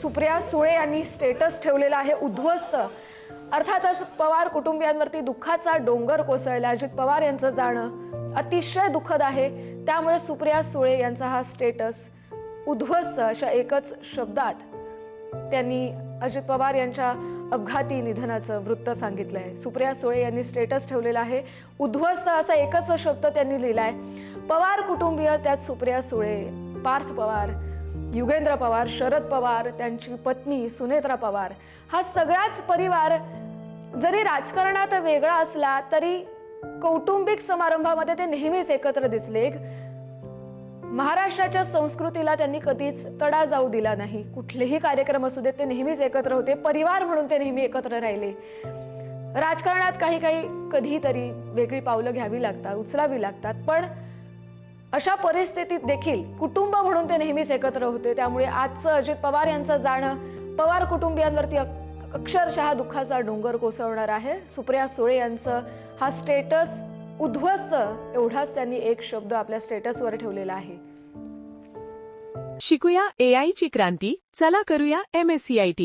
सुप्रिया सुळे यांनी स्टेटस ठेवलेला आहे उद्ध्वस्त। अर्थातच पवार कुटुंबियांवरती दुःखाचा डोंगर कोसळला। अजित पवार यांचं जाणं अतिशय दुःखद आहे, त्यामुळे सुप्रिया सुळे यांचा हा स्टेटस उद्ध्वस्त अशा एकच शब्दात त्यांनी अजित पवार यांच्या अपघाती निधनाचं वृत्त सांगितलंय। सुप्रिया सुळे यांनी स्टेटस ठेवलेला आहे उद्ध्वस्त असा एकच शब्द त्यांनी लिहिलाय। पवार कुटुंबीय, त्यात सुप्रिया सुळे, पार्थ पवार, युगेंद्र पवार, शरद पवार, त्यांची पत्नी सुनेत्रा पवार, हा सगळाच परिवार जरी राजकारणात वेगळा असला तरी कौटुंबिक समारंभामध्ये ते नेहमीच एकत्र दिसले। महाराष्ट्राच्या संस्कृतीला त्यांनी कधीच तडा जाऊ दिला नाही। कुठलेही कार्यक्रम असू देत ते नेहमीच एकत्र होते, परिवार म्हणून ते नेहमी एकत्र राहिले। राजकारणात काही कधीतरी वेगळी पावलं घ्यावी लागतात, उचलावी लागतात, पण अशा परिस्थितीत देखील कुटुंब म्हणून ते नेहमीच एकत्र होते। त्यामुळे आजचं अजित पवार यांचं जाणं पवार कुटुंबियांवरती अक्षरशः दुःखाचा डोंगर कोसळणार आहे। सुप्रिया सुळे यांचं हा स्टेटस उद्ध्वस्त एवढाच त्यांनी एक शब्द आपल्या स्टेटसवर ठेवलेला आहे। शिकूया AI ची क्रांती, चला करूया MSCIT।